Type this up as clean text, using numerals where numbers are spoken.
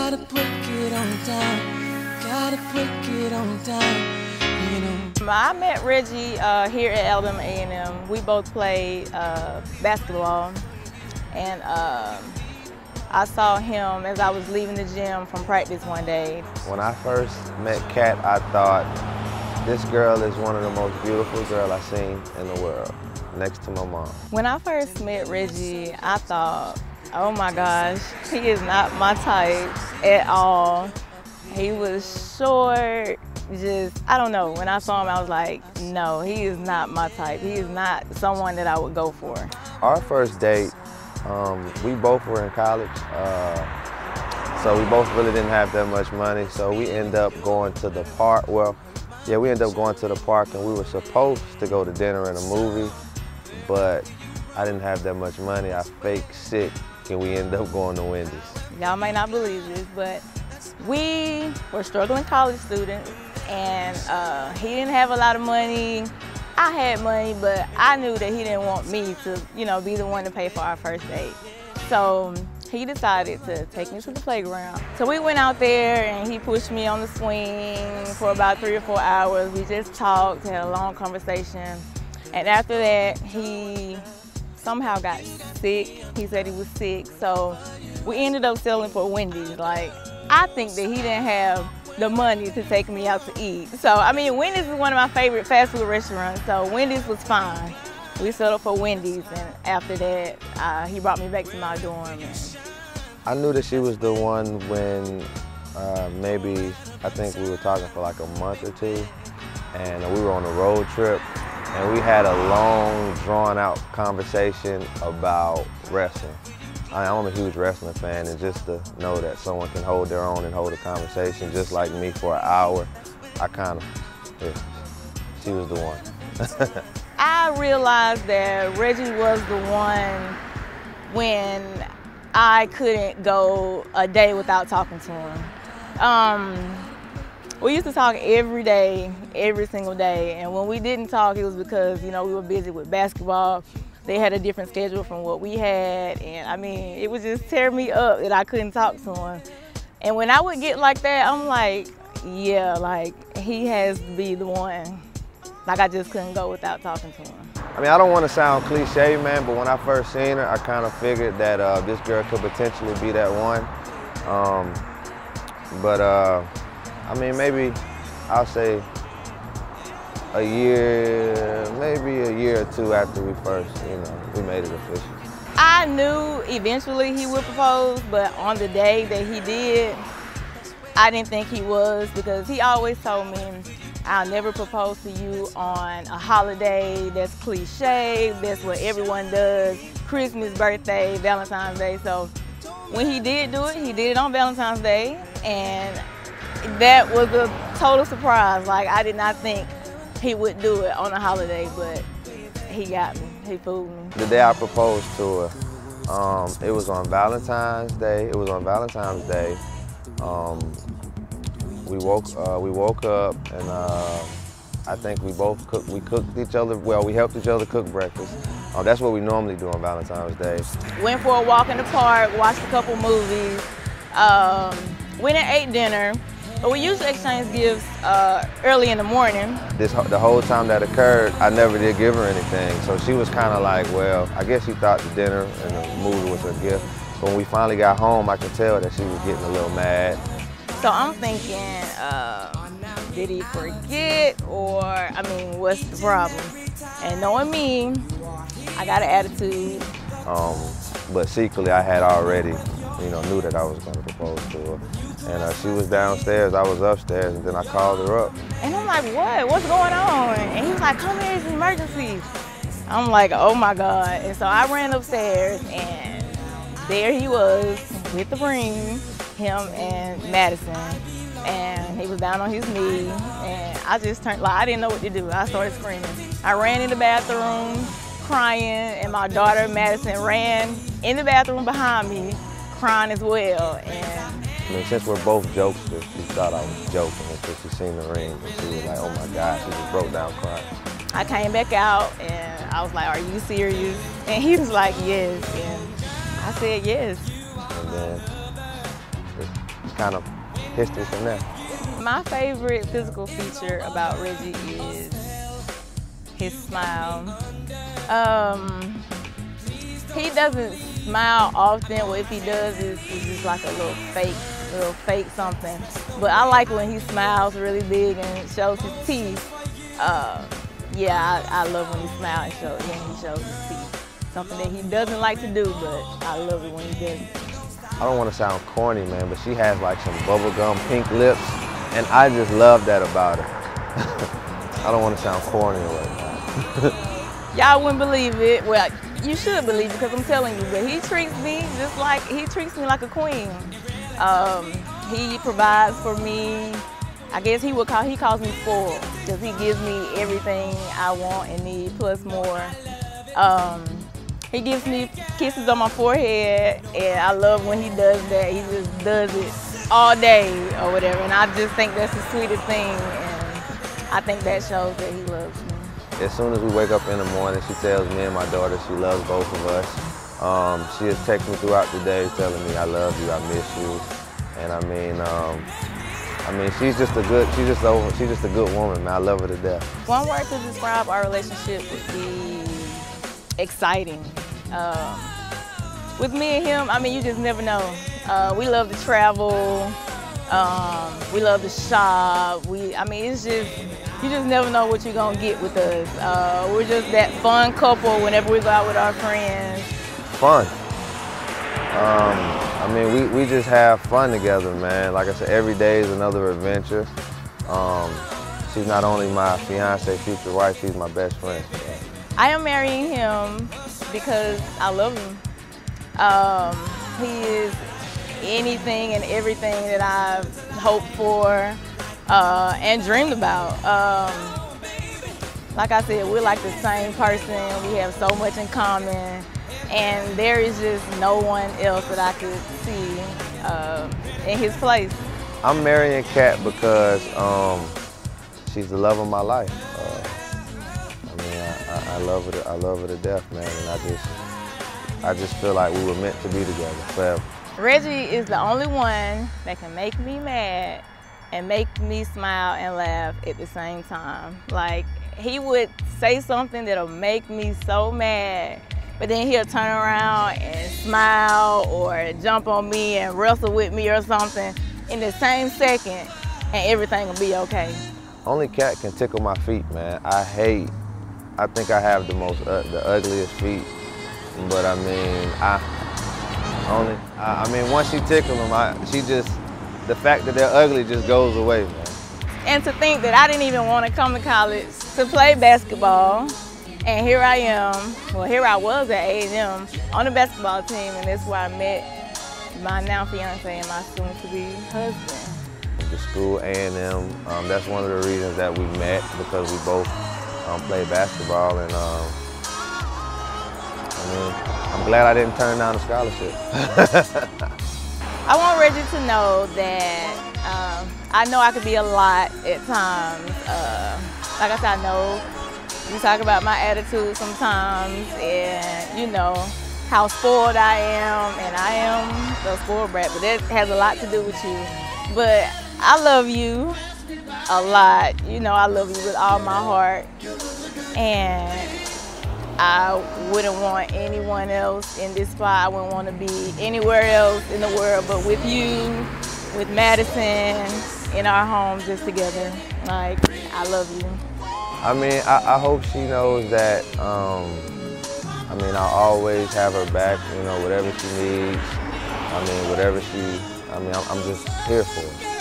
Gotta put it on down. Gotta put it on down. You know. I met Reggie here at Alabama A&M. We both played basketball, and I saw him as I was leaving the gym from practice one day. When I first met Kat, I thought, this girl is one of the most beautiful girls I've seen in the world, next to my mom. When I first met Reggie, I thought, oh my gosh, he is not my type at all. He was short, just, I don't know. When I saw him, I was like, no, he is not my type. He is not someone that I would go for. Our first date, we both were in college, so we both really didn't have that much money, so we ended up going to the park. Well, yeah, we ended up going to the park, and we were supposed to go to dinner and a movie, but I didn't have that much money. I faked sick, and we ended up going to Wendy's. Y'all might not believe this, but we were struggling college students, and he didn't have a lot of money. I had money, but I knew that he didn't want me to, you know, be the one to pay for our first date. So he decided to take me to the playground. So we went out there and he pushed me on the swing for about 3 or 4 hours. We just talked, had a long conversation. And after that, he somehow got sick. He said he was sick. So we ended up settling for Wendy's. Like, I think that he didn't have the money to take me out to eat. So, I mean, Wendy's is one of my favorite fast food restaurants, so Wendy's was fine. We settled for Wendy's, and after that, he brought me back to my dorm. And I knew that she was the one when maybe, I think we were talking for like a month or two, and we were on a road trip, and we had a long, drawn-out conversation about wrestling. I'm a huge wrestling fan, and just to know that someone can hold their own and hold a conversation just like me for an hour, I kind of, yeah, she was the one. I realized that Reggie was the one when I couldn't go a day without talking to him. We used to talk every day, every single day, and when we didn't talk, it was because, you know, we were busy with basketball. They had a different schedule from what we had, and I mean, it would just tear me up that I couldn't talk to him. And when I would get like that, I'm like, yeah, like, he has to be the one. Like, I just couldn't go without talking to him. I mean, I don't want to sound cliche, man, but when I first seen her, I kind of figured that this girl could potentially be that one. I mean, maybe I'll say a year, maybe a year or two after we first, you know, we made it official. I knew eventually he would propose, but on the day that he did, I didn't think he was, because he always told me, I'll never propose to you on a holiday that's cliche, that's what everyone does, Christmas, birthday, Valentine's Day. So when he did do it, he did it on Valentine's Day, and that was a total surprise. Like, I did not think he would do it on a holiday, but he got me. He fooled me. The day I proposed to her, it was on Valentine's Day. It was on Valentine's Day. We woke up, and I think we both cooked. We cooked each other. Well, we helped each other cook breakfast. That's what we normally do on Valentine's Day. Went for a walk in the park, watched a couple movies, went and ate dinner. But we usually exchange gifts early in the morning. The whole time that occurred, I never did give her anything. So she was kind of like, well, I guess she thought the dinner and the movie was her gift. But when we finally got home, I could tell that she was getting a little mad. So I'm thinking, did he forget, or, I mean, what's the problem? And knowing me, I got an attitude. But secretly, I had already, you know, knew that I was going to propose to her. And she was downstairs, I was upstairs, and then I called her up. And I'm like, what? What's going on? And he was like, come here, it's an emergency. I'm like, oh my God. And so I ran upstairs, and there he was with the ring, him and Madison. And he was down on his knee, and I just turned, like, I didn't know what to do. I started screaming. I ran in the bathroom, crying, and my daughter, Madison, ran in the bathroom behind me, crying as well. And I mean, since we're both jokesters, she thought I was joking until she seen the ring, and she was like, oh my God, she just broke down crying. I came back out, and I was like, are you serious? And he was like, yes. And I said yes. And then kind of history from there. My favorite physical feature about Reggie is his smile. He doesn't smile often, or if he does, it's just like a little fake something. But I like when he smiles really big and shows his teeth. Yeah, I love when he smiles and he shows his teeth. Something that he doesn't like to do, but I love it when he does. I don't want to sound corny, man, but she has like some bubblegum pink lips, and I just love that about her. I don't want to sound corny or whatnot. Y'all wouldn't believe it. Well, you should believe it because I'm telling you, but he treats me like a queen. He provides for me. I guess he calls me spoiled because he gives me everything I want and need plus more. He gives me kisses on my forehead, and I love when he does that. He just does it all day or whatever, and I just think that's the sweetest thing, and I think that shows that he loves me. As soon as we wake up in the morning, she tells me and my daughter she loves both of us. She has texted me throughout the day telling me I love you, I miss you, and I mean, she's just a good woman, man. I love her to death. One word to describe our relationship would be exciting. With me and him, I mean, you just never know. We love to travel. We love to shop. I mean, it's just, you just never know what you're gonna get with us. We're just that fun couple whenever we go out with our friends. Fun. I mean, we just have fun together, man. Like I said, every day is another adventure. She's not only my fiance, future wife, she's my best friend. I am marrying him because I love him. He is anything and everything that I've hoped for and dreamed about. Like I said, we're like the same person. We have so much in common, and there is just no one else that I could see in his place. I'm marrying Kat because she's the love of my life. I love her to death, man, and I just feel like we were meant to be together forever. Reggie is the only one that can make me mad and make me smile and laugh at the same time. Like, he would say something that'll make me so mad, but then he'll turn around and smile or jump on me and wrestle with me or something in the same second, and everything will be okay. Only Kat can tickle my feet, man. I think I have the ugliest feet, but I mean, once she tickles them, the fact that they're ugly just goes away, man. And to think that I didn't even want to come to college to play basketball, and here I am, well, here I was at A&M on the basketball team, and that's where I met my now fiance and my soon-to-be husband. The school, A&M, that's one of the reasons that we met, because we both play basketball, and I mean, I'm glad I didn't turn down the scholarship. I want Reggie to know that I know I could be a lot at times. Like I said, I know you talk about my attitude sometimes, and you know how spoiled I am, and I am the spoiled brat, but that has a lot to do with you. But I love you a lot. You know, I love you with all my heart, and I wouldn't want anyone else in this spot. I wouldn't want to be anywhere else in the world but with you, with Madison, in our home just together. Like, I love you. I mean, I hope she knows that, I mean, I'll always have her back, you know, whatever she needs. I mean, I'm just here for her.